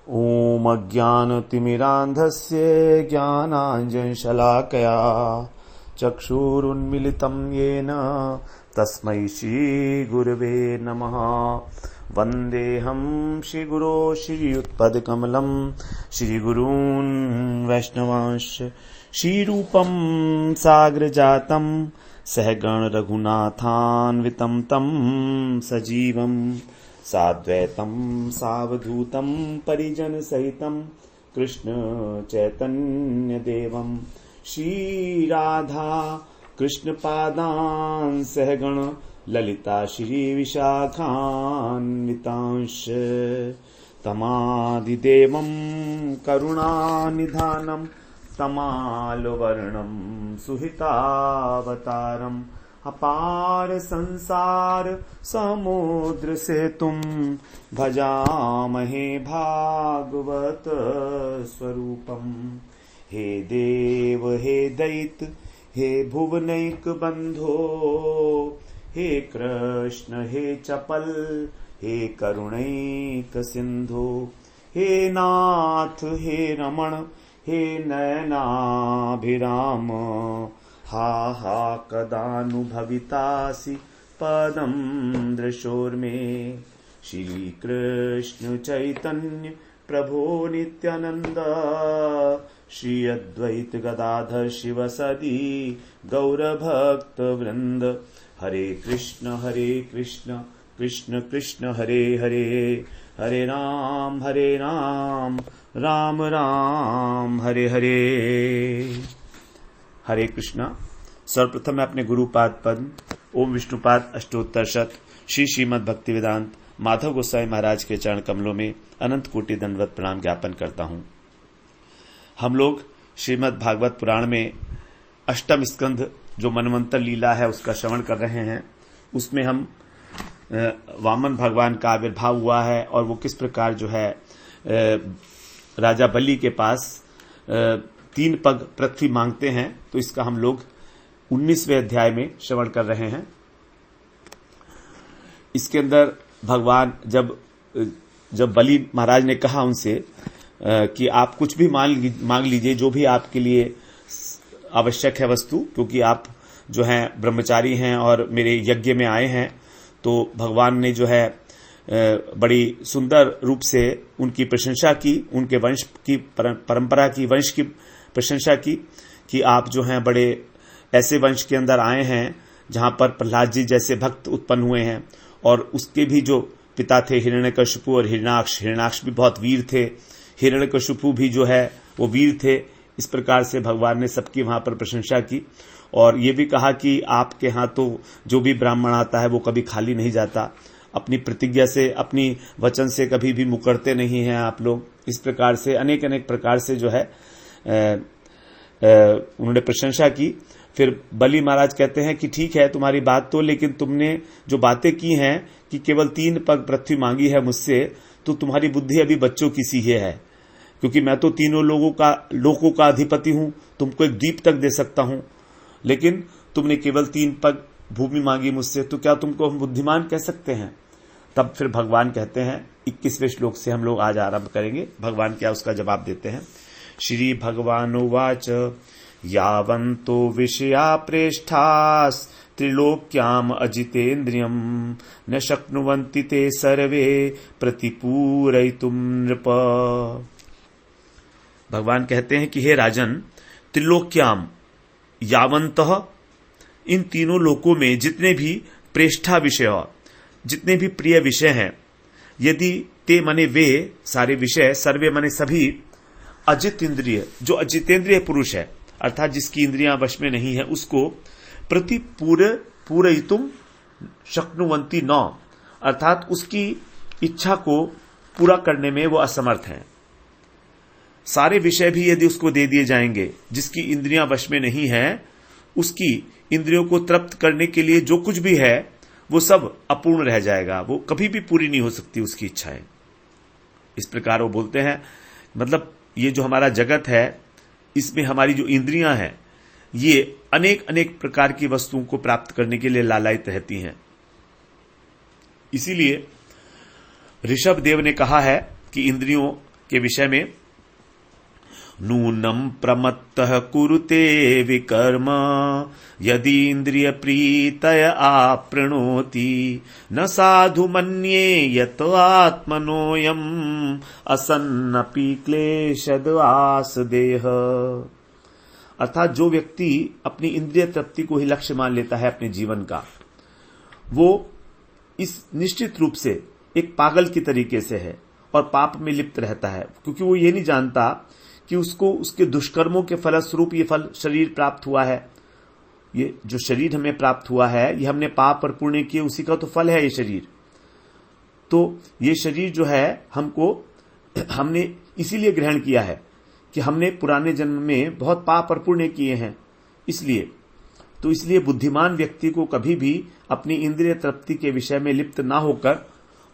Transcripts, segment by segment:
ॐ अज्ञानतिमिरान्धस्य ज्ञानाञ्जनशलाकया चक्षुरुन्मिलितं येन तस्मै श्रीगुरवे नमः। वन्देऽहं श्रीगुरो श्रीयुत्पदकमलं श्रीगुरून् वैष्णवांश्च श्रीरूपं साग्रजातं सहगण रघुनाथान्वितं तं सजीवं साद्वैतं सावधूतं परिजनसहितं कृष्ण चैतन्यदेवं श्रीराधा कृष्णपादान् सहगण ललिता श्रीविशाखान्वितांश्च तमादिदेवं करुणानिधानं तमालवर्णं सुहितावतारम् अपार संसार समुद्र सेतुं भजामहे भागवत स्वरूपम्। हे देव हे दैत हे भुवनैक बंधो हे कृष्ण हे चपल हे करुणैक सिंधु हे नाथ हे रमण हे नयनाभिराम हा हा कदानुभवितासि पदं दृशोर्मे। श्री कृष्ण चैतन्य प्रभो नित्यानंद श्री अद्वैत गदाधर शिवसदि गौरभक्त वृंद। हरे कृष्ण कृष्ण कृष्ण हरे हरे हरे राम राम राम हरे हरे। हरे कृष्णा। सर्वप्रथम मैं अपने गुरुपाद पद ओम विष्णुपाद अष्टोत्तर शत श्री श्रीमद् भक्ति वेदांत माधव गोसाई महाराज के चरण कमलों में अनंत कोटि दंडवत प्रणाम ज्ञापन करता हूं। हम लोग श्रीमद् भागवत पुराण में अष्टम स्कंध जो मनवंतर लीला है उसका श्रवण कर रहे हैं। उसमें हम वामन भगवान का आविर्भाव हुआ है और वो किस प्रकार जो है राजा बलि के पास 3 पग पृथ्वी मांगते हैं, तो इसका हम लोग 19वें अध्याय में श्रवण कर रहे हैं। इसके अंदर भगवान जब बलि महाराज ने कहा उनसे कि आप कुछ भी मांग लीजिए जो भी आपके लिए आवश्यक है वस्तु, क्योंकि आप जो हैं ब्रह्मचारी हैं और मेरे यज्ञ में आए हैं, तो भगवान ने जो है बड़ी सुंदर रूप से उनकी प्रशंसा की, उनके वंश की परंपरा की, वंश की प्रशंसा की कि आप जो हैं बड़े ऐसे वंश के अंदर आए हैं जहां पर प्रहलाद जी जैसे भक्त उत्पन्न हुए हैं। और उसके भी जो पिता थे हिरण्यकशिपु और हिरण्याक्ष भी बहुत वीर थे। हिरण्यकशिपु भी जो है वो वीर थे। इस प्रकार से भगवान ने सबकी वहां पर प्रशंसा की और ये भी कहा कि आपके यहाँ तो जो भी ब्राह्मण आता है वो कभी खाली नहीं जाता, अपनी प्रतिज्ञा से अपनी वचन से कभी भी मुकरते नहीं हैं आप लोग। इस प्रकार से अनेक प्रकार से जो है उन्होंने प्रशंसा की। फिर बलि महाराज कहते हैं कि ठीक है तुम्हारी बात तो, लेकिन तुमने जो बातें की हैं कि केवल 3 पग पृथ्वी मांगी है मुझसे, तो तुम्हारी बुद्धि अभी बच्चों की सी है, क्योंकि मैं तो तीनों लोगों का अधिपति हूं, तुमको एक द्वीप तक दे सकता हूं, लेकिन तुमने केवल 3 पग भूमि मांगी मुझसे, तो क्या तुमको हम बुद्धिमान कह सकते हैं? तब फिर भगवान कहते हैं 21वें श्लोक से हम लोग आज आरंभ करेंगे। भगवान क्या उसका जवाब देते हैं। श्री भगवान उवाच यावन्तो विषया प्रेष्ठास् त्रिलोक्याम अजितेन्द्रियम न शक्नुवन्ति ते सर्वे प्रतिपूरयितुं नृप। भगवान कहते हैं कि हे राजन, त्रिलोक्याम यावन्तः, इन तीनों लोकों में जितने भी प्रेष्ठा विषय, जितने भी प्रिय विषय हैं, यदि ते मने वे सारे विषय, सर्वे मने सभी, अजित इंद्रिय, जो अजितेंद्रिय पुरुष है अर्थात जिसकी इंद्रियां वश में नहीं है, उसको प्रति पूरयितुम शक्नुवन्ति न, अर्थात उसकी इच्छा को पूरा करने में वो असमर्थ हैं। सारे विषय भी यदि उसको दे दिए जाएंगे, जिसकी इंद्रियां वश में नहीं है, उसकी इंद्रियों को तृप्त करने के लिए जो कुछ भी है वो सब अपूर्ण रह जाएगा, वो कभी भी पूरी नहीं हो सकती उसकी इच्छाएं। इस प्रकार वो बोलते हैं, मतलब ये जो हमारा जगत है इसमें हमारी जो इंद्रियां हैं ये अनेक प्रकार की वस्तुओं को प्राप्त करने के लिए लालायित रहती हैं। इसीलिए ऋषभ देव ने कहा है कि इंद्रियों के विषय में, नूनम प्रमत्तः कुरुते विकर्म यदि इंद्रिय प्रीतय आपृणोति न साधु मन्ये यत आत्मनोयम असन्नपि क्लेशद आसदेह। अर्थात जो व्यक्ति अपनी इंद्रिय तृप्ति को ही लक्ष्य मान लेता है अपने जीवन का, वो इस निश्चित रूप से एक पागल की तरीके से है और पाप में लिप्त रहता है, क्योंकि वो ये नहीं जानता कि उसको उसके दुष्कर्मों के फलस्वरूप ये फल शरीर प्राप्त हुआ है। ये जो शरीर हमें प्राप्त हुआ है, ये हमने पाप और पुण्य किए, उसी का तो फल है ये शरीर। तो ये शरीर जो है हमने इसीलिए ग्रहण किया है कि हमने पुराने जन्म में बहुत पाप और पुण्य किए हैं, इसलिए बुद्धिमान व्यक्ति को कभी भी अपनी इंद्रिय तृप्ति के विषय में लिप्त ना होकर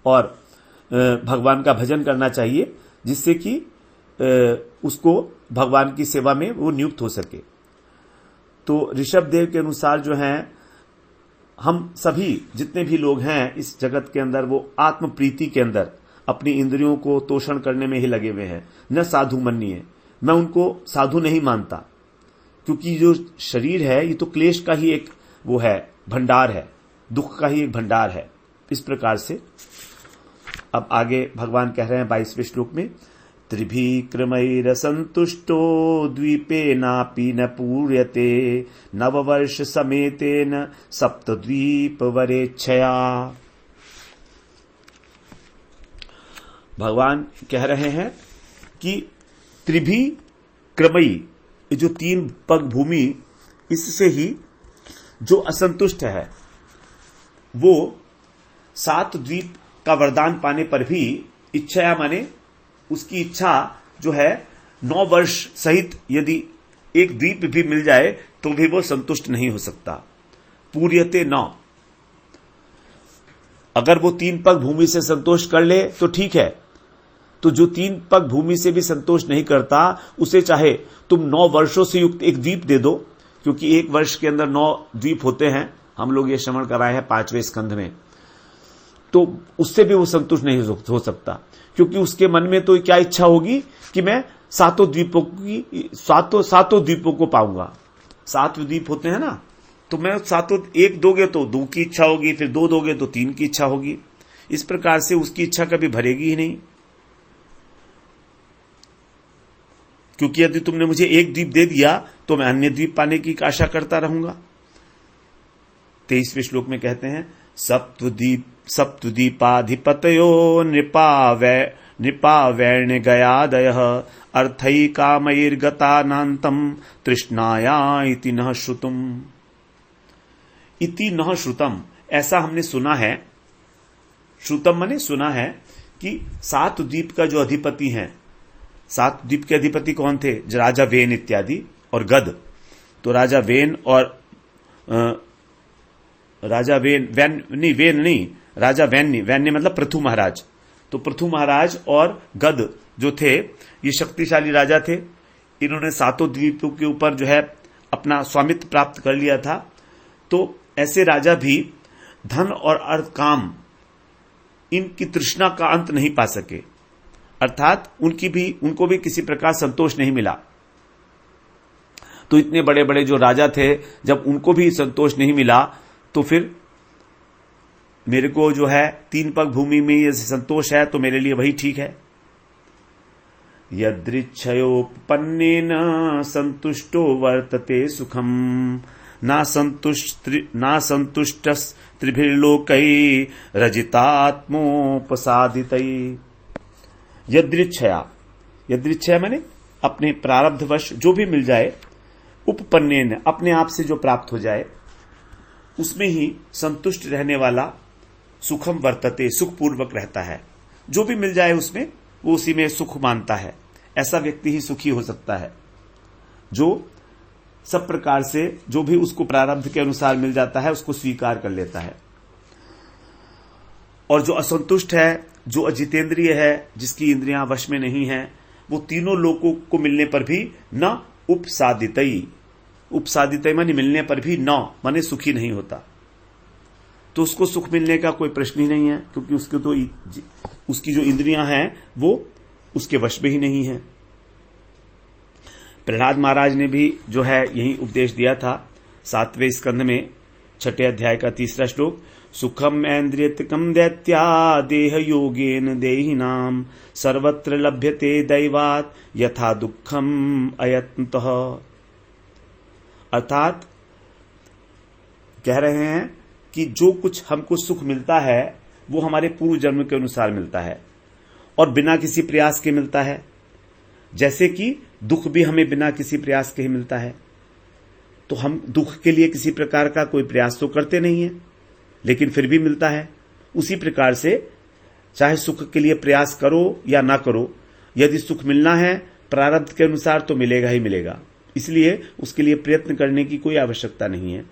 और भगवान का भजन करना चाहिए, जिससे कि उसको भगवान की सेवा में वो नियुक्त हो सके। तो ऋषभ देव के अनुसार जो है, हम सभी जितने भी लोग हैं इस जगत के अंदर, वो आत्म प्रीति के अंदर अपनी इंद्रियों को तोषण करने में ही लगे हुए हैं। न साधु मन्निए, मैं उनको साधु नहीं मानता, क्योंकि जो शरीर है ये तो क्लेश का ही एक वो है, भंडार है, दुख का ही एक भंडार है। इस प्रकार से अब आगे भगवान कह रहे हैं 22वें श्लोक में, त्रिभिक्रमैर संतुष्टो द्वीपे नापि न पूर्यते नववर्ष समेतेन सप्तद्वीप वरेच्छया। भगवान कह रहे हैं कि त्रिभिक्रमई, जो 3 पग भूमि, इससे ही जो असंतुष्ट है वो 7 द्वीप का वरदान पाने पर भी इच्छा, माने उसकी इच्छा जो है 9 वर्ष सहित यदि एक द्वीप भी मिल जाए तो भी वो संतुष्ट नहीं हो सकता। पूर्यते 9, अगर वो 3 पग भूमि से संतोष कर ले तो ठीक है, तो जो 3 पग भूमि से भी संतोष नहीं करता, उसे चाहे तुम 9 वर्षों से युक्त एक द्वीप दे दो, क्योंकि एक वर्ष के अंदर 9 द्वीप होते हैं, हम लोग ये श्रवण कराए हैं 5वें स्कंध में, तो उससे भी वो संतुष्ट नहीं हो सकता, क्योंकि उसके मन में तो क्या इच्छा होगी कि मैं सातों द्वीपों को पाऊंगा। 7 द्वीप होते हैं ना, तो मैं सातों, एक दोगे तो 2 की इच्छा होगी, फिर 2 दोगे तो 3 की इच्छा होगी। इस प्रकार से उसकी इच्छा कभी भरेगी ही नहीं, क्योंकि यदि तुमने मुझे एक द्वीप दे दिया तो मैं अन्य द्वीप पाने की आशा करता रहूंगा। 23वें श्लोक में कहते हैं, सप्तद्वीपाधिपतयो नृपावैण्य गयादयः अर्थैकामैर्गतानान्तं तृष्णाया इति नः श्रुतम्। इति नः श्रुतम, ऐसा हमने सुना है। श्रुतम माने सुना है कि 7 द्वीप का जो अधिपति हैं, 7 द्वीप के अधिपति कौन थे? राजा वेन इत्यादि और गद। तो राजा वेन और राजा राजा वैन्य मतलब पृथु महाराज। तो पृथु महाराज और गद जो थे, ये शक्तिशाली राजा थे। इन्होंने 7 द्वीपों के ऊपर जो है अपना स्वामित्व प्राप्त कर लिया था। तो ऐसे राजा भी धन और अर्थ काम, इनकी तृष्णा का अंत नहीं पा सके, अर्थात उनको भी किसी प्रकार संतोष नहीं मिला। तो इतने बड़े बड़े जो राजा थे, जब उनको भी संतोष नहीं मिला, तो फिर मेरे को जो है 3 पग भूमि में ये संतोष है, तो मेरे लिए वही ठीक है। यदृच्छयोपन्नेन संतुष्टो वर्तते सुखम ना संतुष्टस्त्रिभिर्लोकै रजितात्मोपसादितै। यदृच्छया माने अपने प्रारब्धवश जो भी मिल जाए, उपपन्नेन अपने आप से जो प्राप्त हो जाए, उसमें ही संतुष्ट रहने वाला सुखम वर्तते, सुखपूर्वक रहता है। जो भी मिल जाए उसमें वो उसी में सुख मानता है। ऐसा व्यक्ति ही सुखी हो सकता है जो सब प्रकार से जो भी उसको प्रारब्ध के अनुसार मिल जाता है उसको स्वीकार कर लेता है। और जो असंतुष्ट है, जो अजितेंद्रिय है, जिसकी इंद्रियां वश में नहीं है, वो तीनों लोगों को मिलने पर भी न उपसादितई माने मिलने पर भी न माने सुखी नहीं होता। तो उसको सुख मिलने का कोई प्रश्न ही नहीं है, क्योंकि उसकी जो इंद्रियां हैं वो उसके वश में ही नहीं है। प्रहलाद महाराज ने भी जो है यही उपदेश दिया था 7वें स्कंध में 6ठे अध्याय का 3रा श्लोक, सुखम ऐन्द्रियतकम दैत्या देह योगेन देहिनाम सर्वत्र लभ्यते दैवात यथा दुखम अयत्नतः। अर्थात कह रहे हैं कि जो कुछ हमको सुख मिलता है वो हमारे पूर्व जन्म के अनुसार मिलता है और बिना किसी प्रयास के मिलता है, जैसे कि दुख भी हमें बिना किसी प्रयास के ही मिलता है। तो हम दुख के लिए किसी प्रकार का कोई प्रयास तो करते नहीं है, लेकिन फिर भी मिलता है। उसी प्रकार से चाहे सुख के लिए प्रयास करो या ना करो, यदि सुख मिलना है प्रारब्ध के अनुसार तो मिलेगा ही मिलेगा। इसलिए उसके लिए प्रयत्न करने की कोई आवश्यकता नहीं है।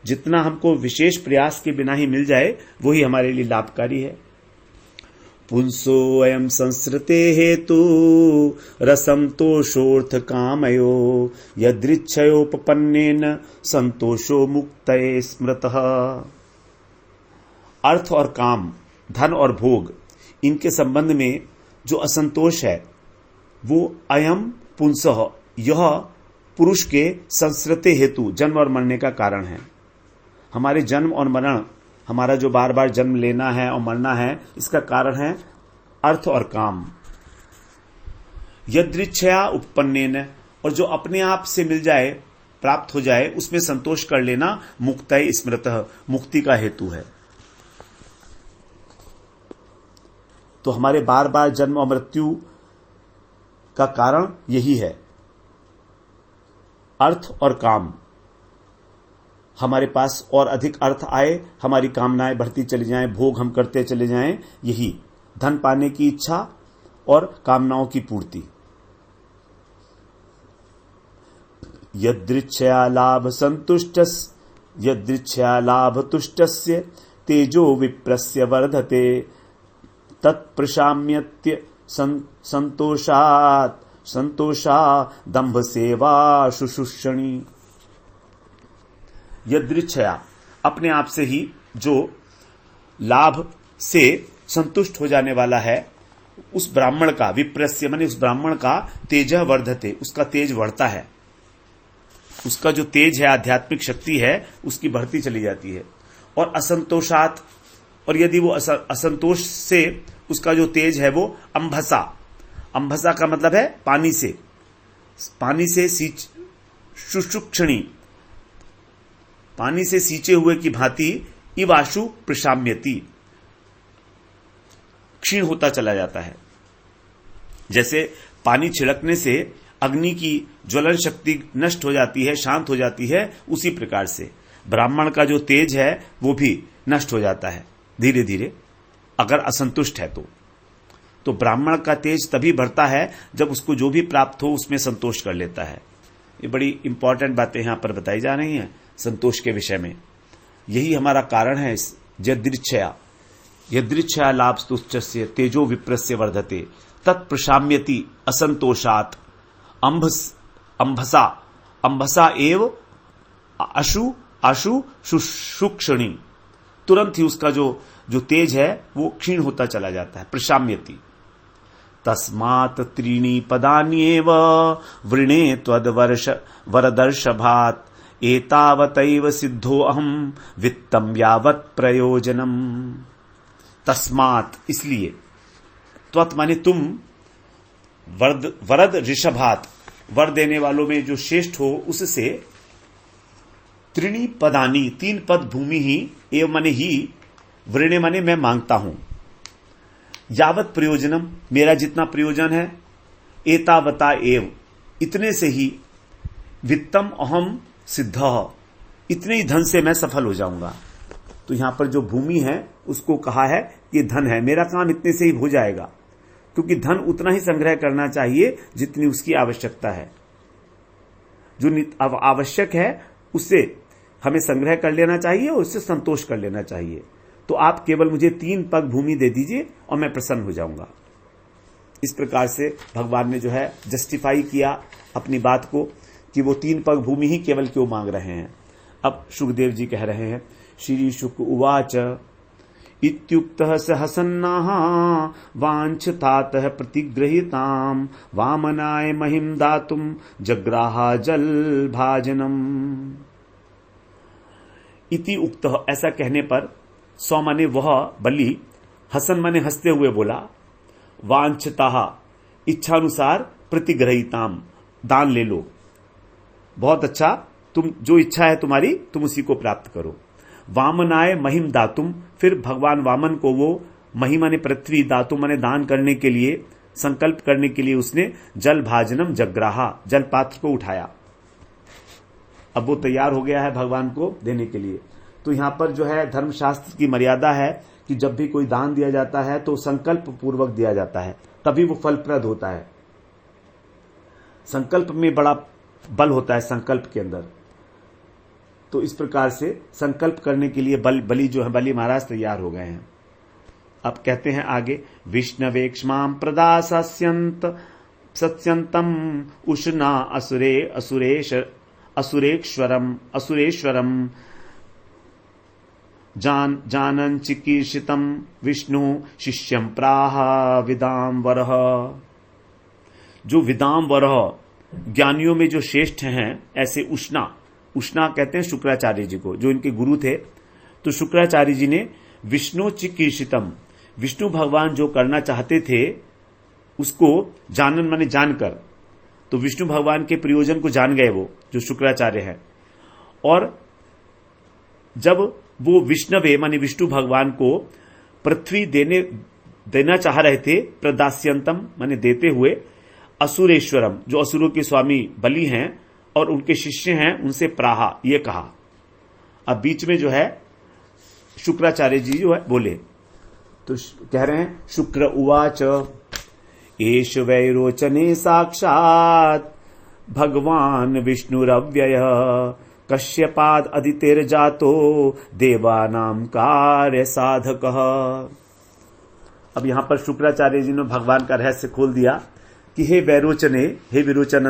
जितना हमको विशेष प्रयास के बिना ही मिल जाए वही हमारे लिए लाभकारी है। पुंसो अयम संसृते हेतु रसंतोषोर्थ कामयो यदृच्छयोपपन्नेन संतोषो मुक्तये स्मृतः। अर्थ और काम, धन और भोग, इनके संबंध में जो असंतोष है वो अयम पुंसः, यह पुरुष के संसृते हेतु, जन्म और मरने का कारण है। हमारे जन्म और मरण, हमारा जो बार बार जन्म लेना है और मरना है, इसका कारण है अर्थ और काम। यदृच्छया उपपन्नेन, और जो अपने आप से मिल जाए, प्राप्त हो जाए, उसमें संतोष कर लेना मुक्तये स्मृतः, मुक्ति का हेतु है। तो हमारे बार बार जन्म और मृत्यु का कारण यही है, अर्थ और काम। हमारे पास और अधिक अर्थ आए, हमारी कामनाएं बढ़ती चली जाएं, भोग हम करते चले जाएं, यही धन पाने की इच्छा और कामनाओं की पूर्ति। यदृच्छया लाभ संतुष्टस्, यदृच्छया लाभ तुष्टस्य तेजो विप्रस्य वर्धते तत्प्रशाम्यत्य संतोषा दंभ सेवा शुशुषणी। यदृच्छया, अपने आप से ही जो लाभ से संतुष्ट हो जाने वाला है, उस ब्राह्मण का, विप्रस्य माने उस ब्राह्मण का, तेजः वर्धते, उसका तेज बढ़ता है। उसका जो तेज है, आध्यात्मिक शक्ति है, उसकी बढ़ती चली जाती है। और असंतोषात, और यदि वो असंतोष से उसका जो तेज है वो अंभसा, अंभसा का मतलब है पानी से, पानी से शुशुक्षणी, पानी से सींचे हुए की भांति इवाशु प्रशाम्यति, क्षीण होता चला जाता है। जैसे पानी छिड़कने से अग्नि की ज्वलन शक्ति नष्ट हो जाती है, शांत हो जाती है, उसी प्रकार से ब्राह्मण का जो तेज है वो भी नष्ट हो जाता है धीरे धीरे, अगर असंतुष्ट है तो ब्राह्मण का तेज तभी बढ़ता है जब उसको जो भी प्राप्त हो उसमें संतोष कर लेता है। ये बड़ी इंपॉर्टेंट बातें यहां पर बताई जा रही हैं संतोष के विषय में। यही हमारा कारण है। यदृच्छया लाभ तुष्टस्य तेजो विप्रस्य वर्धते तत्प्रशाम्यति असंतोषात अंभसा, अंभसा एव आशु शुक्षणी, तुरंत ही उसका जो तेज है वो क्षीण होता चला जाता है, प्रशाम्यति। तस्मात् त्रीणि पदान्येव वृणे त्वद्वर्ष वरदर्शभात् एतावतैव सिद्धो अहम वित्तम यावत् प्रयोजनम। तस्मात्, इसलिए, त्वत् माने तुम, वरद ऋषभात, वर देने वालों में जो श्रेष्ठ हो उससे, त्रीणि पदानी, 3 पद भूमि ही, एव माने ही, वृणे माने मैं मांगता हूं, यावत प्रयोजनम, मेरा जितना प्रयोजन है, एतावता एव, इतने से ही, वित्तम अहम सिद्ध, इतने ही धन से मैं सफल हो जाऊंगा। तो यहां पर जो भूमि है उसको कहा है ये धन है, मेरा काम इतने से ही हो जाएगा, क्योंकि धन उतना ही संग्रह करना चाहिए जितनी उसकी आवश्यकता है। जो आवश्यक है उससे हमें संग्रह कर लेना चाहिए और उससे संतोष कर लेना चाहिए। तो आप केवल मुझे 3 पग भूमि दे दीजिए और मैं प्रसन्न हो जाऊंगा। इस प्रकार से भगवान ने जो है जस्टिफाई किया अपनी बात को कि वो 3 पग भूमि ही केवल क्यों मांग रहे हैं। अब सुखदेव जी कह रहे हैं, श्री शुक उवाच इत्युक्तः स हसन्नाः वाञ्छतातः प्रतिगृहीताम् वामनाय महिम दातुम जग्राहा जल भाजनम। इति उक्तः, ऐसा कहने पर सौ माने वह बलि, हसन माने हंसते हुए बोला, वांछताः इच्छानुसार, प्रतिग्रहीताम दान ले लो, बहुत अच्छा, तुम जो इच्छा है तुम्हारी तुम उसी को प्राप्त करो। वामनाय महिम दातुम, फिर भगवान वामन को वो महिमा ने पृथ्वी, दातुम माने दान करने के लिए, संकल्प करने के लिए उसने जल भाजनम जग्राहा, जल पात्र को उठाया। अब वो तैयार हो गया है भगवान को देने के लिए। तो यहां पर जो है धर्मशास्त्र की मर्यादा है कि जब भी कोई दान दिया जाता है तो संकल्प पूर्वक दिया जाता है, तभी वो फलप्रद होता है। संकल्प में बड़ा बल होता है, संकल्प के अंदर। तो इस प्रकार से संकल्प करने के लिए बलि जो है, बलि महाराज तैयार हो गए हैं। अब कहते हैं आगे, विष्णवेक्ष्मां प्रदास्यन्त सत्यंतम उष्णा असुरेश्वरम जानन चिकीर्षितम विष्णु शिष्यम प्राह विदाम्बरः। जो विदाम्बरः ज्ञानियों में जो श्रेष्ठ हैं, ऐसे उष्णा कहते हैं शुक्राचार्य जी को, जो इनके गुरु थे। तो शुक्राचार्य जी ने विष्णु चिकीर्षितम, विष्णु भगवान जो करना चाहते थे उसको जानन माने जानकर, तो विष्णु भगवान के प्रयोजन को जान गए वो जो शुक्राचार्य है। और जब वो विष्णवे माने विष्णु भगवान को पृथ्वी देना चाह रहे थे, प्रदास्यंतम माने देते हुए, असुरेश्वरम जो असुरों के स्वामी बलि हैं और उनके शिष्य हैं, उनसे प्राहा ये कहा। अब बीच में जो है शुक्राचार्य जी जो है बोले, तो कह रहे हैं, शुक्र उवाच एष वैरोचने साक्षात भगवान विष्णुरव्यय कश्यपाद अदितेर्जातो देवानाम कार्य साधकः। अब यहां पर शुक्राचार्य जी ने भगवान का रहस्य खोल दिया कि हे वैरोचने, हे विरोचन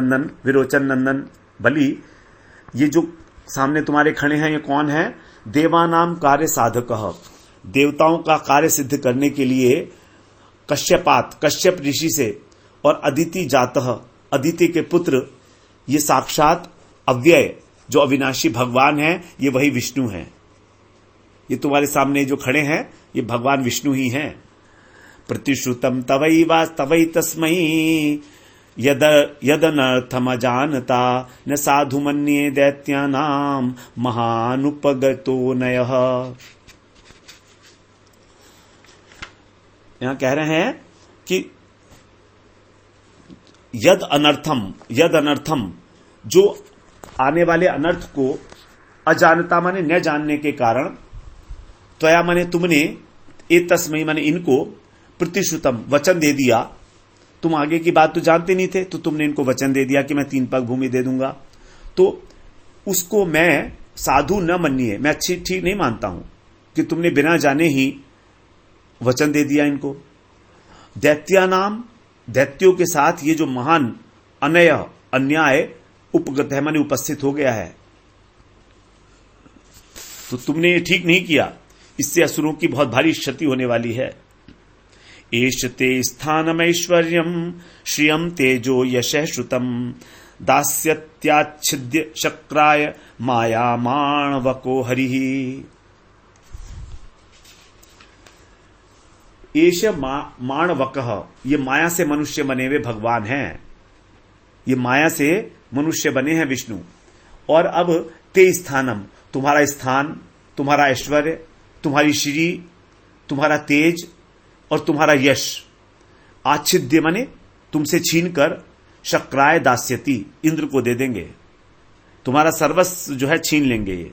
नंदन बलि, ये जो सामने तुम्हारे खड़े हैं ये कौन है? देवानाम कार्य साधकः, देवताओं का कार्य सिद्ध करने के लिए कश्यप ऋषि से और अदिति जातः, अदिति के पुत्र, ये साक्षात अव्यय जो अविनाशी भगवान है, ये वही विष्णु हैं। ये तुम्हारे सामने जो खड़े हैं ये भगवान विष्णु ही हैं। प्रतिश्रुतम तवै तस्मै यदनर्थमजानता न साधु मन्ये दैत्यानाम महानुपगतो नयः। यहां कह रहे हैं कि यद अनर्थम जो आने वाले अनर्थ को अजानता माने न जानने के कारण, त्वया माने तुमने, ए तस्मै माने इनको, प्रतिश्रुतम वचन दे दिया, तुम आगे की बात तो जानते नहीं थे तो तुमने इनको वचन दे दिया कि मैं 3 पग भूमि दे दूंगा, तो उसको मैं साधु न मन्निए, मैं ठीक नहीं मानता हूं कि तुमने बिना जाने ही वचन दे दिया इनको। दैत्यानाम, दैत्यों के साथ ये जो महान अन्याय उपगत है माने उपस्थित हो गया है, तो तुमने ये ठीक नहीं किया, इससे असुरों की बहुत भारी क्षति होने वाली है। एष ते स्थानमैश्वर्यम श्रियम तेजो यशः श्रुतम दास्यत्याच्छिद्य शक्राय मायामाणवको हरिः। एष माणवकः, ये माया से मनुष्य बने हुए भगवान हैं, ये माया से मनुष्य बने हैं विष्णु। और अब ते स्थानम, तुम्हारा स्थान, तुम्हारा ऐश्वर्य, तुम्हारी श्री, तुम्हारा तेज और तुम्हारा यश, आच्छिद्य माने तुमसे छीनकर, शक्राय दास्यति, इंद्र को दे देंगे, तुम्हारा सर्वस्व जो है छीन लेंगे ये।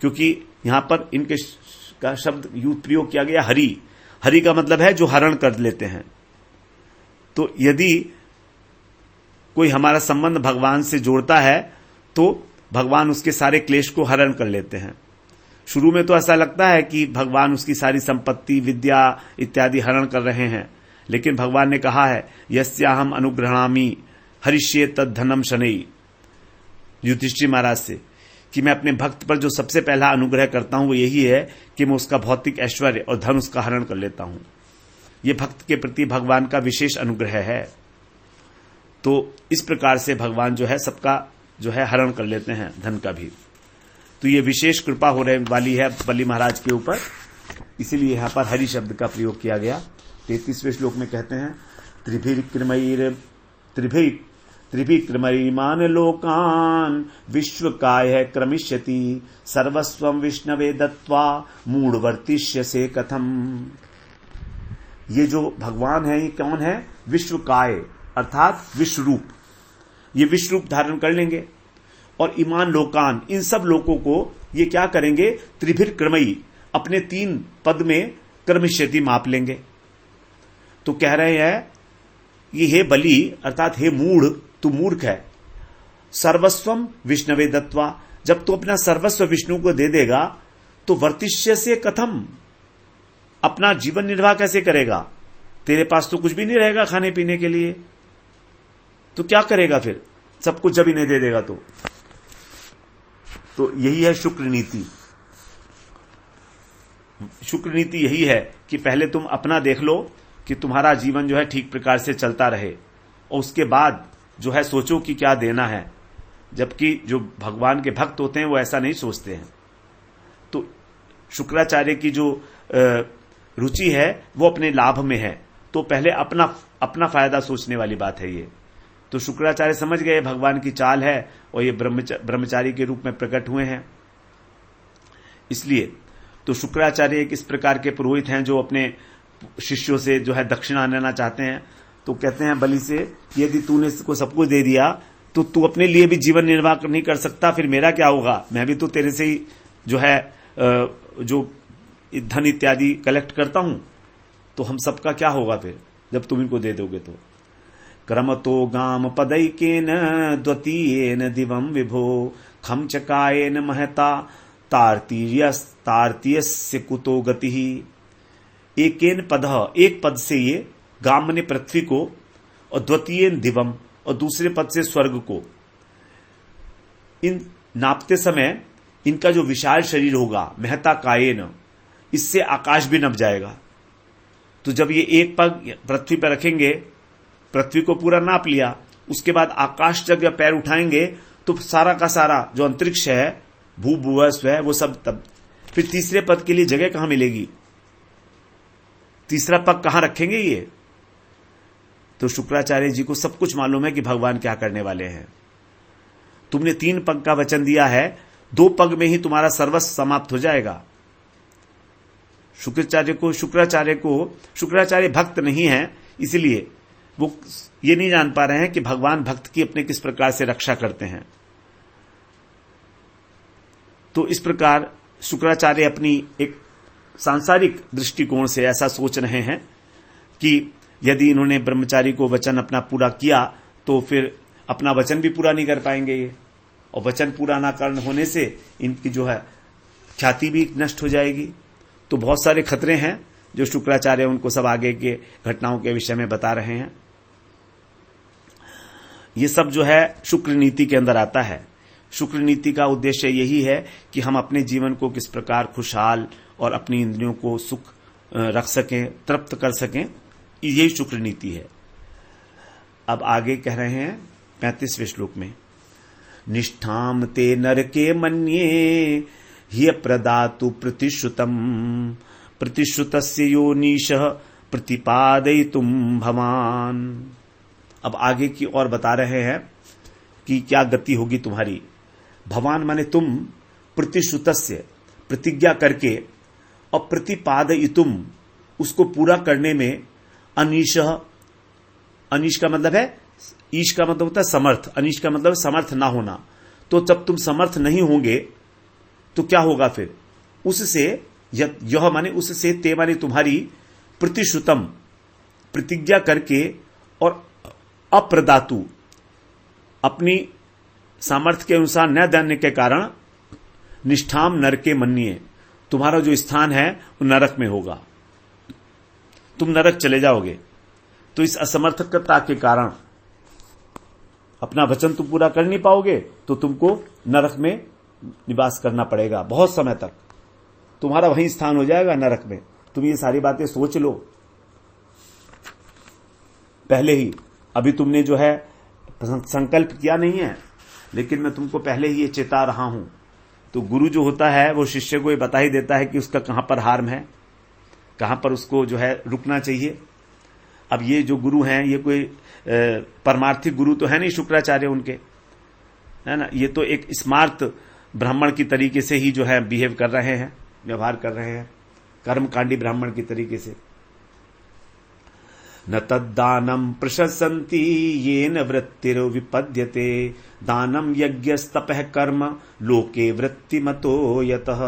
क्योंकि यहां पर इनके का शब्द प्रयोग किया गया हरि, हरि का मतलब है जो हरण कर लेते हैं। तो यदि कोई हमारा संबंध भगवान से जोड़ता है तो भगवान उसके सारे क्लेश को हरण कर लेते हैं। शुरू में तो ऐसा लगता है कि भगवान उसकी सारी संपत्ति, विद्या इत्यादि हरण कर रहे हैं, लेकिन भगवान ने कहा है यस्याहम अनुग्रहामि हरिष्ये तद्धनम शनै, युधिष्ठिर महाराज से, कि मैं अपने भक्त पर जो सबसे पहला अनुग्रह करता हूं वो यही है कि मैं उसका भौतिक ऐश्वर्य और धन उसका हरण कर लेता हूं। ये भक्त के प्रति भगवान का विशेष अनुग्रह है। तो इस प्रकार से भगवान जो है सबका जो है हरण कर लेते हैं, धन का भी। तो ये विशेष कृपा होने वाली है बलि महाराज के ऊपर, इसीलिए यहां पर हरि शब्द का प्रयोग किया गया। 33वें श्लोक में कहते हैं त्रिभिक्रमैर्मान लोकान विश्वकाय क्रमिष्यति सर्वस्वं विष्णवे दत्वा मूढ़वर्तिष्य से कथम। ये जो भगवान है ये कौन है? विश्वकाय अर्थात विश्वरूप। ये विश्वरूप धारण कर लेंगे और ईमान लोकान, इन सब लोगों को ये क्या करेंगे? त्रिभिर क्रमई, अपने 3 पद में क्रमिष्यति माप लेंगे। तो कह रहे हैं ये हे बलि अर्थात हे मूढ़, तू मूर्ख है। सर्वस्वम विष्णवे दत्वा, जब तू अपना सर्वस्व विष्णु को दे देगा तो वर्तिष्य से कथम, अपना जीवन निर्वाह कैसे करेगा? तेरे पास तो कुछ भी नहीं रहेगा खाने पीने के लिए, तो क्या करेगा फिर? सब कुछ जब इन्हें दे देगा तो यही है शुक्र नीति। शुक्र नीति यही है कि पहले तुम अपना देख लो कि तुम्हारा जीवन जो है ठीक प्रकार से चलता रहे, और उसके बाद जो है सोचो कि क्या देना है। जबकि जो भगवान के भक्त होते हैं वो ऐसा नहीं सोचते हैं। तो शुक्राचार्य की जो रुचि है वो अपने लाभ में है, तो पहले अपना फायदा सोचने वाली बात है ये। तो शुक्राचार्य समझ गए भगवान की चाल है और ये ब्रह्मचारी के रूप में प्रकट हुए हैं। इसलिए तो शुक्राचार्य एक इस प्रकार के पुरोहित हैं जो अपने शिष्यों से जो है दक्षिणा लेना चाहते हैं। तो कहते हैं बलि से, यदि तूने इसको सब कुछ दे दिया तो तू अपने लिए भी जीवन निर्वाह नहीं कर सकता, फिर मेरा क्या होगा? मैं भी तो तेरे से ही जो है जो धन इत्यादि कलेक्ट करता हूं, तो हम सबका क्या होगा फिर जब तुम इनको दे दोगे? तो क्रमतो गाम पदैकेन द्वितीयेन दिवम विभो खम चकायेन महता तार्तीयस्य कुतो गति। एकेन पदः, एक पद से ये, गाम ने पृथ्वी को, और द्वितीयेन दिवम, और दूसरे पद से स्वर्ग को। इन नापते समय इनका जो विशाल शरीर होगा महता कायेन, इससे आकाश भी नप जाएगा। तो जब ये एक पग पृथ्वी पर रखेंगे, पृथ्वी को पूरा नाप लिया, उसके बाद आकाश तक जब पैर उठाएंगे तो सारा का सारा जो अंतरिक्ष है, भूभुवस्व है, वो सब तब फिर तीसरे पद के लिए जगह कहां मिलेगी? तीसरा पग कहां रखेंगे ये? तो शुक्राचार्य जी को सब कुछ मालूम है कि भगवान क्या करने वाले हैं। तुमने 3 पग का वचन दिया है, 2 पग में ही तुम्हारा सर्वस्व समाप्त हो जाएगा। शुक्राचार्य भक्त नहीं है, इसलिए वो ये नहीं जान पा रहे हैं कि भगवान भक्त की अपने किस प्रकार से रक्षा करते हैं। तो इस प्रकार शुक्राचार्य अपनी एक सांसारिक दृष्टिकोण से ऐसा सोच रहे हैं कि यदि इन्होंने ब्रह्मचारी को वचन अपना पूरा किया तो फिर अपना वचन भी पूरा नहीं कर पाएंगे ये, और वचन पूरा ना करने होने से इनकी जो है ख्याति भी नष्ट हो जाएगी। तो बहुत सारे खतरे हैं जो शुक्राचार्य उनको सब आगे के घटनाओं के विषय में बता रहे हैं। ये सब जो है शुक्र नीति के अंदर आता है। शुक्र नीति का उद्देश्य यही है कि हम अपने जीवन को किस प्रकार खुशहाल और अपनी इंद्रियों को सुख रख सकें, तृप्त कर सकें, यही शुक्र नीति है। अब आगे कह रहे हैं 35वें श्लोक में, निष्ठाम ते नरके मन्ये ह्य प्रदातु प्रतिश्रुतम प्रतिश्रुतस्य योनिशः प्रतिपादयितुम भवान। अब आगे की और बता रहे हैं कि क्या गति होगी तुम्हारी। भवान माने तुम, प्रतिश्रुतस्य प्रतिज्ञा करके, और प्रतिपादयितुम उसको पूरा करने में, अनीशः, अनीश का मतलब है, ईश का मतलब होता है समर्थ, अनीश का मतलब समर्थ ना होना। तो जब तुम समर्थ नहीं होंगे तो क्या होगा फिर? उससे, यह माने उससे, ते माने तुम्हारी, प्रतिश्रुतम प्रतिज्ञा करके, और अप्रदातु अपनी सामर्थ्य के अनुसार न देने के कारण, निष्ठाम नरके मन्ये, तुम्हारा जो स्थान है वो नरक में होगा, तुम नरक चले जाओगे। तो इस असमर्थकता के कारण अपना वचन तुम पूरा कर नहीं पाओगे तो तुमको नरक में निवास करना पड़ेगा बहुत समय तक, तुम्हारा वहीं स्थान हो जाएगा नरक में। तुम ये सारी बातें सोच लो पहले ही। अभी तुमने जो है संकल्प किया नहीं है, लेकिन मैं तुमको पहले ही ये चेता रहा हूं। तो गुरु जो होता है वो शिष्य को ये बता ही देता है कि उसका कहां पर हार्म है, कहां पर उसको जो है रुकना चाहिए। अब ये जो गुरु हैं ये कोई परमार्थिक गुरु तो है नहीं शुक्राचार्य उनके, है ना। ये तो एक स्मार्ट ब्राह्मण की तरीके से ही जो है बिहेव कर रहे हैं, व्यवहार कर रहे हैं, कर्मकांडी ब्राह्मण की तरीके से। न तद्दानम प्रशंसन्ति येन वृत्तिर्विपद्यते दानम यज्ञस्तपः कर्म लोके वृत्तिमतो यतः।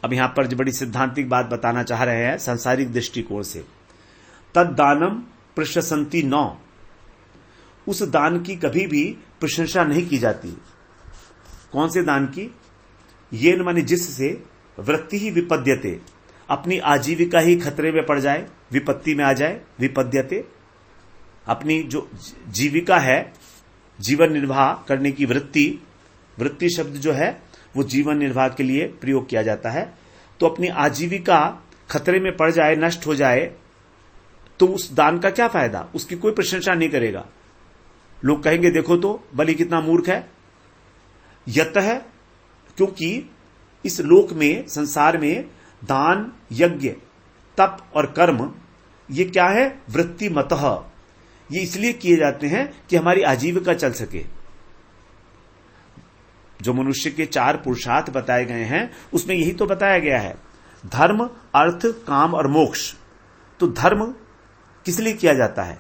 अब यहां पर जो बड़ी सिद्धांतिक बात बताना चाह रहे हैं सांसारिक दृष्टिकोण से। तद्दानम प्रशंसन्ति न, उस दान की कभी भी प्रशंसा नहीं की जाती। कौन से दान की? येन माने जिससे, वृत्ति ही विपद्यते, अपनी आजीविका ही खतरे में पड़ जाए, विपत्ति में आ जाए। विपद्यते, अपनी जो जीविका है, जीवन निर्वाह करने की वृत्ति, वृत्ति शब्द जो है वो जीवन निर्वाह के लिए प्रयोग किया जाता है। तो अपनी आजीविका खतरे में पड़ जाए, नष्ट हो जाए, तो उस दान का क्या फायदा? उसकी कोई प्रशंसा नहीं करेगा। लोग कहेंगे देखो तो बलि कितना मूर्ख है। यतः, क्योंकि इस लोक में, संसार में दान, यज्ञ, तप और कर्म ये क्या है? वृत्ति मतः। ये इसलिए किए जाते हैं कि हमारी आजीविका चल सके। जो मनुष्य के 4 पुरुषार्थ बताए गए हैं उसमें यही तो बताया गया है, धर्म, अर्थ, काम और मोक्ष। तो धर्म किस लिए किया जाता है?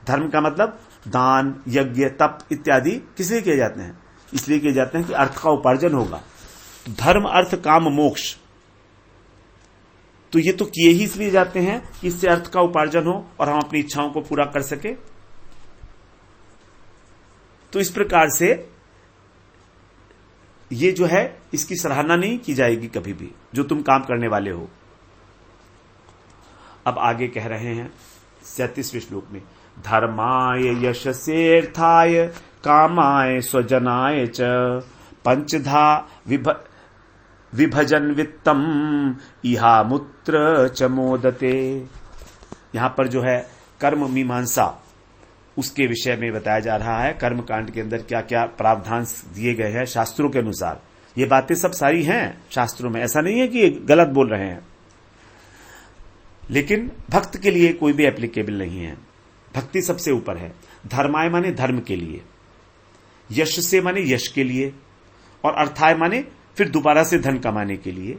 धर्म का मतलब दान, यज्ञ, तप इत्यादि किस लिए किए जाते हैं? इसलिए किए जाते हैं कि अर्थ का उपार्जन होगा। धर्म, अर्थ, काम, मोक्ष, तो ये तो किए ही इसलिए जाते हैं कि इससे अर्थ का उपार्जन हो और हम अपनी इच्छाओं को पूरा कर सके। तो इस प्रकार से ये जो है इसकी सराहना नहीं की जाएगी कभी भी, जो तुम काम करने वाले हो। अब आगे कह रहे हैं 37वें श्लोक में, धर्माय यशसेर्थाय कामाय स्वजनाय च पंचधा विभजन वित्तम इहा मूत्र च मोदते। यहां पर जो है कर्म मीमांसा उसके विषय में बताया जा रहा है। कर्म कांड के अंदर क्या क्या प्रावधान दिए गए हैं शास्त्रों के अनुसार। ये बातें सब सारी हैं शास्त्रों में, ऐसा नहीं है कि गलत बोल रहे हैं, लेकिन भक्त के लिए कोई भी एप्लीकेबल नहीं है। भक्ति सबसे ऊपर है। धर्माय माने धर्म के लिए, यश से माने यश के लिए, और अर्थाय माने फिर दोबारा से धन कमाने के लिए,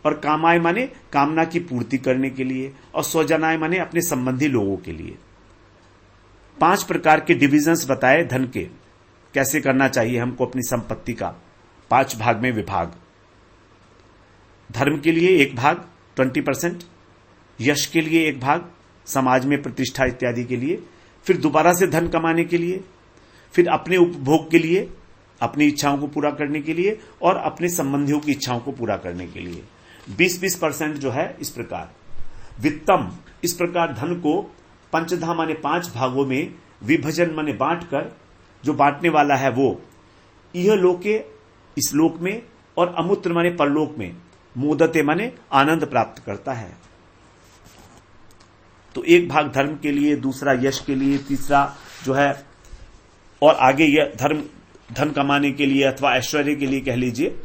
और कामाय माने कामना की पूर्ति करने के लिए, और स्वजनाय माने अपने संबंधी लोगों के लिए। 5 प्रकार के डिविजन्स बताए धन के, कैसे करना चाहिए हमको अपनी संपत्ति का 5 भाग में विभाग। धर्म के लिए एक भाग 20%, यश के लिए एक भाग, समाज में प्रतिष्ठा इत्यादि के लिए, फिर दोबारा से धन कमाने के लिए, फिर अपने उपभोग के लिए, अपनी इच्छाओं को पूरा करने के लिए, और अपने संबंधियों की इच्छाओं को पूरा करने के लिए 20-20% जो है। इस प्रकार वित्तम, इस प्रकार धन को पंचधा माने 5 भागों में, विभजन माने बांट कर, जो बांटने वाला है वो यह लोके, इस लोक में, और अमूत्र माने परलोक में, मोदते माने आनंद प्राप्त करता है। तो एक भाग धर्म के लिए, दूसरा यश के लिए, तीसरा जो है, और आगे यह धन कमाने के लिए अथवा ऐश्वर्य के लिए कह लीजिए,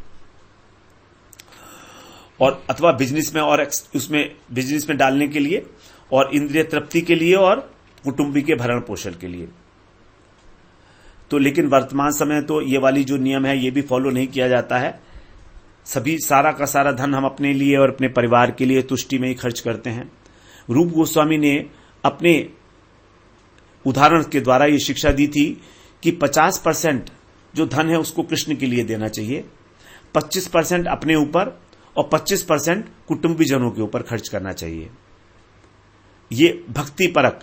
और अथवा बिजनेस में, और उसमें बिजनेस में डालने के लिए, और इंद्रिय तृप्ति के लिए, और कुटुंबी के भरण पोषण के लिए। तो लेकिन वर्तमान समय तो ये वाली जो नियम है ये भी फॉलो नहीं किया जाता है। सभी सारा का सारा धन हम अपने लिए और अपने परिवार के लिए तुष्टि में ही खर्च करते हैं। रूप गोस्वामी ने अपने उदाहरण के द्वारा ये शिक्षा दी थी कि 50% जो धन है उसको कृष्ण के लिए देना चाहिए, 25% अपने ऊपर, और 25% कुटुंबीजनों के ऊपर खर्च करना चाहिए। ये भक्ति परक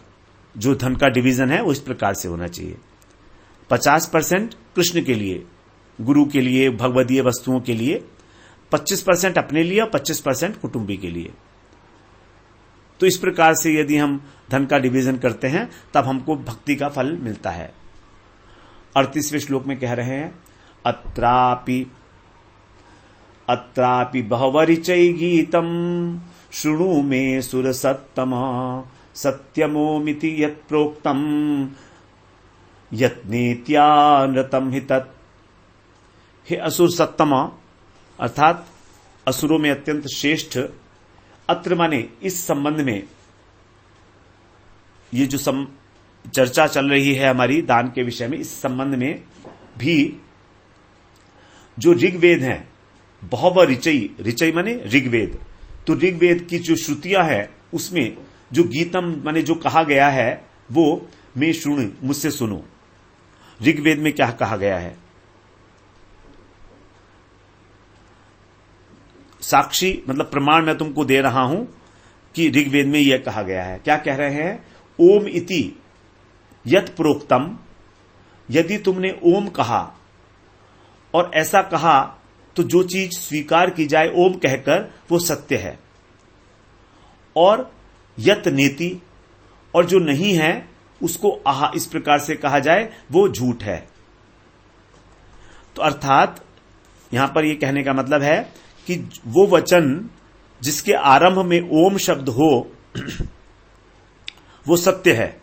जो धन का डिवीजन है वो इस प्रकार से होना चाहिए। 50% कृष्ण के लिए, गुरु के लिए, भगवदीय वस्तुओं के लिए, 25% अपने लिए, और 25% कुटुंबी के लिए। तो इस प्रकार से यदि हम धन का डिवीजन करते हैं तब हमको भक्ति का फल मिलता है। 38वें श्लोक में कह रहे हैं, अत्रापि बहवरिचै गीतम शृणु मे सुर सत्तम सत्यमोमिति यत्प्रोक्तम यत्नेत्यानृतम हि तत्। हे असुर सत्तम अर्थात असुरों में अत्यंत श्रेष्ठ, अत्र माने इस संबंध में, ये जो चर्चा चल रही है हमारी दान के विषय में, इस संबंध में भी जो ऋग्वेद है, बहुव ऋचई, ऋचई माने ऋग्वेद, तो ऋग्वेद की जो श्रुतियां है उसमें जो गीतम माने जो कहा गया है वो मैं सुन, मुझसे सुनो। ऋग्वेद में क्या कहा गया है? साक्षी मतलब प्रमाण मैं तुमको दे रहा हूं कि ऋग्वेद में यह कहा गया है। क्या कह रहे हैं? ओम इति यत प्रोक्तम, यदि तुमने ओम कहा और ऐसा कहा तो जो चीज स्वीकार की जाए ओम कहकर वो सत्य है, और यत नेति, और जो नहीं है उसको आहा इस प्रकार से कहा जाए वो झूठ है। तो अर्थात यहां पर यह कहने का मतलब है कि वो वचन जिसके आरंभ में ओम शब्द हो वो सत्य है,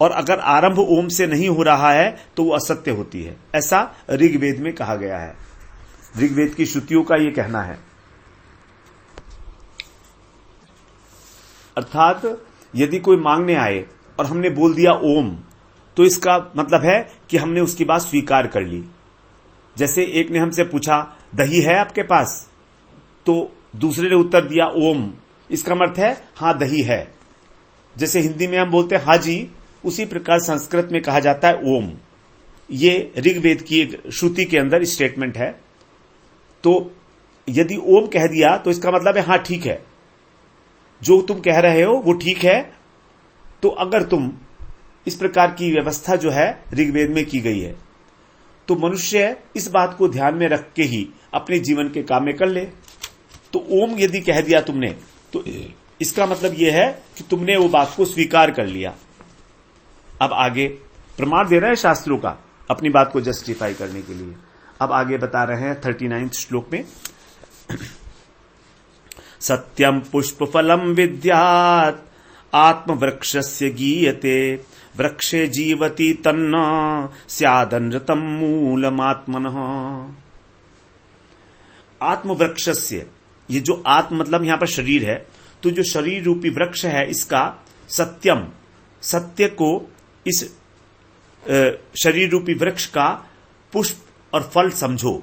और अगर आरंभ ओम से नहीं हो रहा है तो वो असत्य होती है। ऐसा ऋग्वेद में कहा गया है, ऋग्वेद की श्रुतियों का ये कहना है। अर्थात यदि कोई मांगने आए और हमने बोल दिया ओम, तो इसका मतलब है कि हमने उसकी बात स्वीकार कर ली। जैसे एक ने हमसे पूछा दही है आपके पास, तो दूसरे ने उत्तर दिया ओम, इसका मतलब है हां दही है। जैसे हिंदी में हम बोलते हैं हाँ जी, उसी प्रकार संस्कृत में कहा जाता है ओम। ये ऋग्वेद की एक श्रुति के अंदर स्टेटमेंट है। तो यदि ओम कह दिया तो इसका मतलब है हां ठीक है, जो तुम कह रहे हो वो ठीक है। तो अगर तुम इस प्रकार की व्यवस्था जो है ऋग्वेद में की गई है, तो मनुष्य इस बात को ध्यान में रख के ही अपने जीवन के काम में कर ले। तो ओम यदि कह दिया तुमने, तो इसका मतलब यह है कि तुमने वो बात को स्वीकार कर लिया। अब आगे प्रमाण दे रहे हैं शास्त्रों का अपनी बात को जस्टिफाई करने के लिए। अब आगे बता रहे हैं 39 श्लोक में, सत्यम पुष्प फलम विद्यात् आत्मवृक्षस्य गीयते वृक्षे जीवति तन्न स्यादनृतम मूलमात्मनः। आत्मवृक्षस्य, ये जो आत्म मतलब यहां पर शरीर है, तो जो शरीर रूपी वृक्ष है इसका सत्यम, सत्य को इस शरीर रूपी वृक्ष का पुष्प और फल समझो।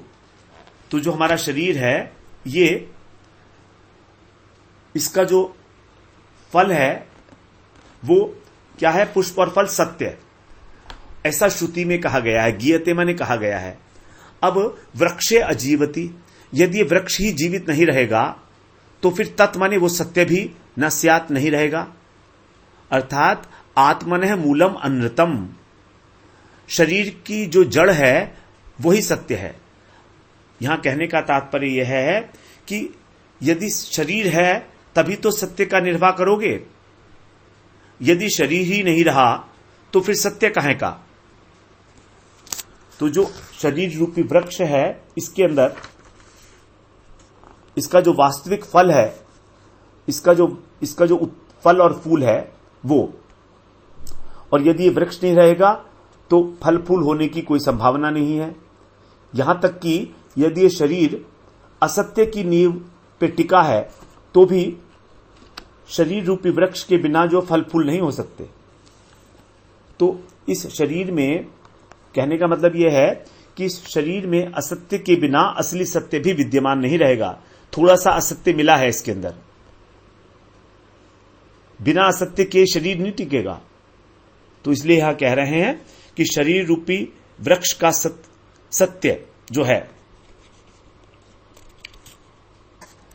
तो जो हमारा शरीर है ये, इसका जो फल है वो क्या है? पुष्प और फल सत्य। ऐसा श्रुति में कहा गया है, गीयते माने कहा गया है। अब वृक्षे अजीवति, यदि वृक्ष ही जीवित नहीं रहेगा तो फिर तत् माने वो सत्य भी न स्यात् नहीं रहेगा। अर्थात आत्मनः मूलम अनृतम, शरीर की जो जड़ है वही सत्य है। यहां कहने का तात्पर्य यह है कि यदि शरीर है तभी तो सत्य का निर्वाह करोगे, यदि शरीर ही नहीं रहा तो फिर सत्य कहां का? तो जो शरीर रूपी वृक्ष है इसके अंदर इसका जो वास्तविक फल है, इसका जो फल और फूल है वो, और यदि ये वृक्ष नहीं रहेगा तो फल फूल होने की कोई संभावना नहीं है। यहां तक कि यदि ये शरीर असत्य की नींव पे टिका है तो भी शरीर रूपी वृक्ष के बिना जो फल फूल नहीं हो सकते। तो इस शरीर में कहने का मतलब यह है कि इस शरीर में असत्य के बिना असली सत्य भी विद्यमान नहीं रहेगा। थोड़ा सा असत्य मिला है इसके अंदर, बिना असत्य के शरीर नहीं टिकेगा। तो इसलिए यहां कह रहे हैं कि शरीर रूपी वृक्ष का सत्य जो है,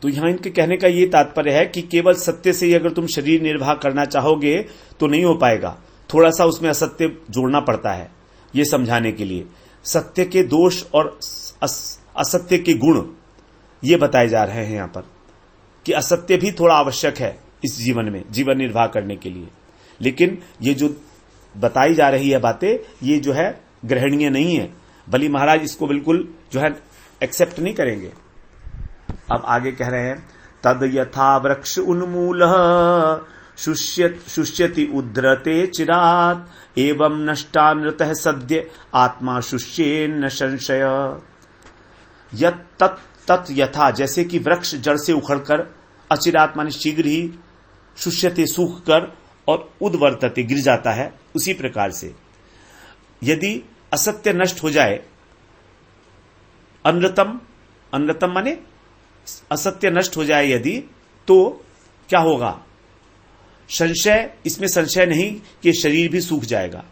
तो यहां इनके कहने का यह तात्पर्य है कि केवल सत्य से ही अगर तुम शरीर निर्वाह करना चाहोगे तो नहीं हो पाएगा, थोड़ा सा उसमें असत्य जोड़ना पड़ता है यह समझाने के लिए। सत्य के दोष और असत्य के गुण ये बताए जा रहे हैं यहां पर, कि असत्य भी थोड़ा आवश्यक है इस जीवन में जीवन निर्वाह करने के लिए। लेकिन ये जो बताई जा रही है बातें, ये जो है ग्रहणीय नहीं है। बलि महाराज इसको बिल्कुल जो है एक्सेप्ट नहीं करेंगे। अब आगे कह रहे हैं, तद यथा वृक्ष उन्मूल शुष्यति उद्रते चिरात एवं नष्टानृतः सद्य आत्मा शुष्येन संशय। यत् तत् यथा, जैसे कि वृक्ष जड़ से उखड़कर अचिरात माने शीघ्र ही शुष्यते सूख कर और उद्वर्तते गिर जाता है, उसी प्रकार से यदि असत्य नष्ट हो जाए, अनृतम माने असत्य नष्ट हो जाए यदि, तो क्या होगा? संशय, इसमें संशय नहीं कि शरीर भी सूख जाएगा,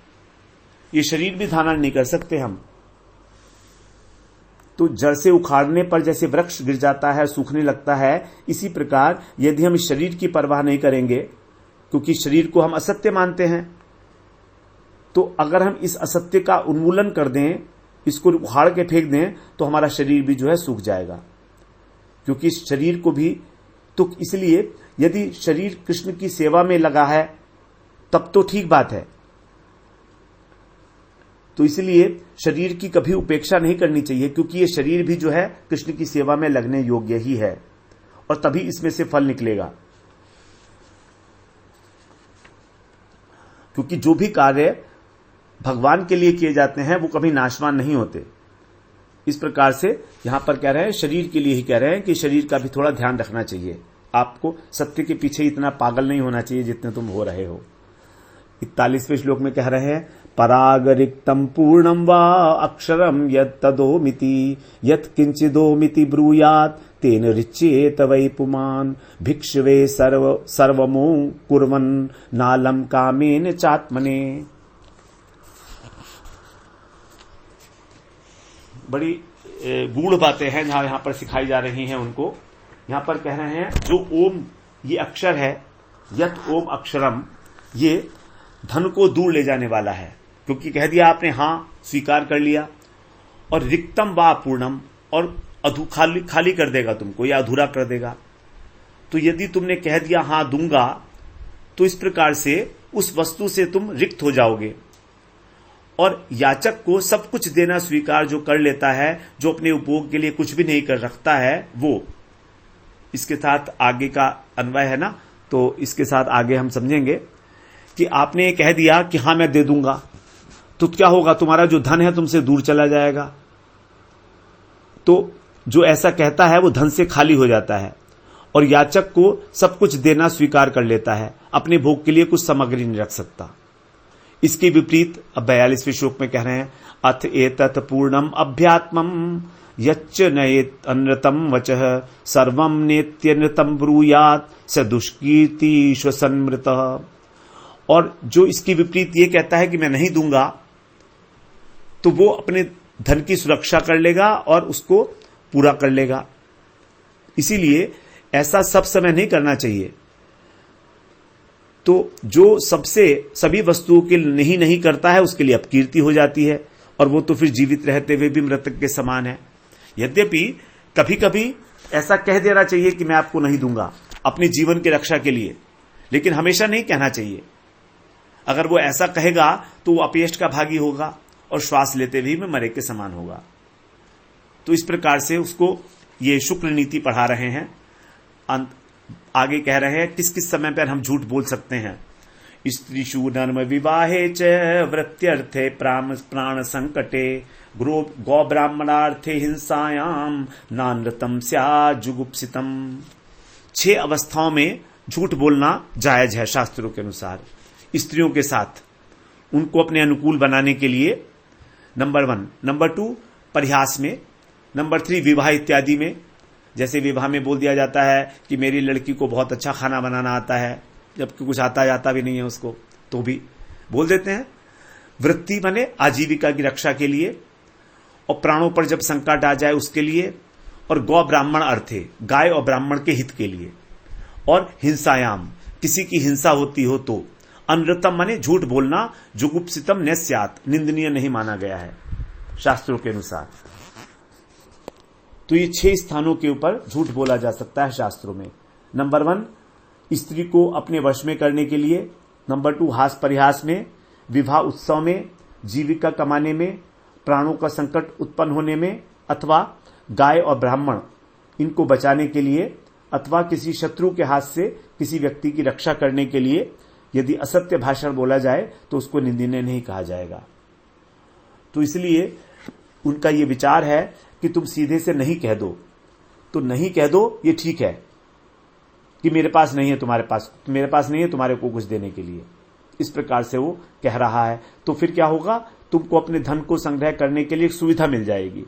ये शरीर भी धारण नहीं कर सकते हम। तो जड़ से उखाड़ने पर जैसे वृक्ष गिर जाता है, सूखने लगता है, इसी प्रकार यदि हम शरीर की परवाह नहीं करेंगे, क्योंकि शरीर को हम असत्य मानते हैं, तो अगर हम इस असत्य का उन्मूलन कर दें, इसको उखाड़ के फेंक दें, तो हमारा शरीर भी जो है सूख जाएगा। क्योंकि इस शरीर को भी, तो इसलिए यदि शरीर कृष्ण की सेवा में लगा है तब तो ठीक बात है। तो इसलिए शरीर की कभी उपेक्षा नहीं करनी चाहिए, क्योंकि ये शरीर भी जो है कृष्ण की सेवा में लगने योग्य ही है, और तभी इसमें से फल निकलेगा। क्योंकि जो भी कार्य भगवान के लिए किए जाते हैं वो कभी नाशवान नहीं होते। इस प्रकार से यहां पर कह रहे हैं, शरीर के लिए ही कह रहे हैं कि शरीर का भी थोड़ा ध्यान रखना चाहिए। आपको सत्य के पीछे इतना पागल नहीं होना चाहिए जितने तुम हो रहे हो। 41वें श्लोक में कह रहे हैं, परागरिक्तम पूर्णम वा अक्षरम यत् तदोमिति यत् किंचिदोमिति ब्रूयात् तेन ऋच्येत वै पुमान् भिक्षवे सर्वमो कुर्वन् नालम कामेन चात्मने। बड़ी गूढ़ बातें हैं जहां यहां पर सिखाई जा रही हैं उनको। यहां पर कह रहे हैं, जो ओम ये अक्षर है, यत् ओम अक्षरम, ये धन को दूर ले जाने वाला है। क्योंकि कह दिया आपने, हां स्वीकार कर लिया, और रिक्तम वा पूर्णम, और खाली कर देगा तुमको या अधूरा कर देगा। तो यदि तुमने कह दिया हां दूंगा, तो इस प्रकार से उस वस्तु से तुम रिक्त हो जाओगे। और याचक को सब कुछ देना स्वीकार जो कर लेता है, जो अपने उपभोग के लिए कुछ भी नहीं कर रखता है, वो, इसके साथ आगे का अन्वय है ना, तो इसके साथ आगे हम समझेंगे कि आपने कह दिया कि हां मैं दे दूंगा, तो क्या होगा? तुम्हारा जो धन है तुमसे दूर चला जाएगा। तो जो ऐसा कहता है वो धन से खाली हो जाता है, और याचक को सब कुछ देना स्वीकार कर लेता है, अपने भोग के लिए कुछ सामग्री नहीं रख सकता। इसके विपरीत अब 42वें श्लोक में कह रहे हैं, अथ एतत् पूर्णम अभ्यात्मम यच्च नयेत अनृतम वचः सर्वम नेत्यनृतम ब्रूयात् स दुष्कीर्ति श्वसन्मृतः। और जो इसकी विपरीत ये कहता है कि मैं नहीं दूंगा, तो वो अपने धन की सुरक्षा कर लेगा और उसको पूरा कर लेगा। इसीलिए ऐसा सब समय नहीं करना चाहिए। तो जो सभी वस्तुओं के नहीं करता है, उसके लिए अपकीर्ति हो जाती है, और वो तो फिर जीवित रहते हुए भी मृतक के समान है। यद्यपि कभी कभी ऐसा कह देना चाहिए कि मैं आपको नहीं दूंगा अपने जीवन की रक्षा के लिए, लेकिन हमेशा नहीं कहना चाहिए। अगर वो ऐसा कहेगा तो वो अपयश का भागी होगा और श्वास लेते भी मरे के समान होगा। तो इस प्रकार से उसको ये शुक्र नीति पढ़ा रहे हैं। आगे कह रहे हैं किस किस समय पर हम झूठ बोल सकते हैं। स्त्रीषु नर्म विवाहे च वृत्त्यर्थे प्राण संकटे गौ ब्राह्मणार्थे हिंसायाम नानृतम स्यात् जुगुप्सितम। 6 अवस्थाओं में झूठ बोलना जायज है शास्त्रों के अनुसार। स्त्रियों के साथ उनको अपने अनुकूल बनाने के लिए, नंबर 1। नंबर 2 परिहास में। नंबर 3 विवाह इत्यादि में। जैसे विवाह में बोल दिया जाता है कि मेरी लड़की को बहुत अच्छा खाना बनाना आता है, जबकि कुछ आता जाता भी नहीं है उसको, तो भी बोल देते हैं। वृत्ति माने आजीविका की रक्षा के लिए, और प्राणों पर जब संकट आ जाए उसके लिए, और गौ ब्राह्मण अर्थे गाय और ब्राह्मण के हित के लिए, और हिंसायाम किसी की हिंसा होती हो तो। अनृतम माने झूठ बोलना, जुगुप्सितम न स्यात् निंदनीय नहीं माना गया है शास्त्रों के अनुसार। तो ये 6 स्थानों के ऊपर झूठ बोला जा सकता है शास्त्रों में। नंबर 1 स्त्री को अपने वश में करने के लिए। नंबर 2 हास परिहास में, विवाह उत्सव में, जीविका कमाने में, प्राणों का संकट उत्पन्न होने में, अथवा गाय और ब्राह्मण इनको बचाने के लिए, अथवा किसी शत्रु के हाथ से किसी व्यक्ति की रक्षा करने के लिए यदि असत्य भाषण बोला जाए तो उसको निंदनीय नहीं कहा जाएगा। तो इसलिए उनका ये विचार है कि तुम सीधे से नहीं कह दो, तो नहीं कह दो, ये ठीक है कि मेरे पास नहीं है तुम्हारे को कुछ देने के लिए, इस प्रकार से वो कह रहा है। तो फिर क्या होगा, तुमको अपने धन को संग्रह करने के लिए एक सुविधा मिल जाएगी।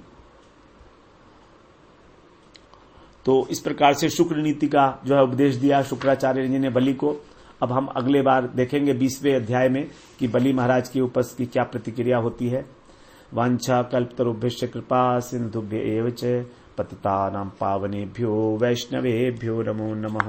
तो इस प्रकार से शुक्र नीति का जो है उपदेश दिया शुक्राचार्य जी ने बलि को। अब हम अगले बार देखेंगे 20वें अध्याय में कि बलि महाराज के ऊपर की क्या प्रतिक्रिया होती है। वांछा कल्पतरुभ्यश्च कृपा सिंधुभ्य एव च पतितानां पावनेभ्यो वैष्णवेभ्यो नमो नमः।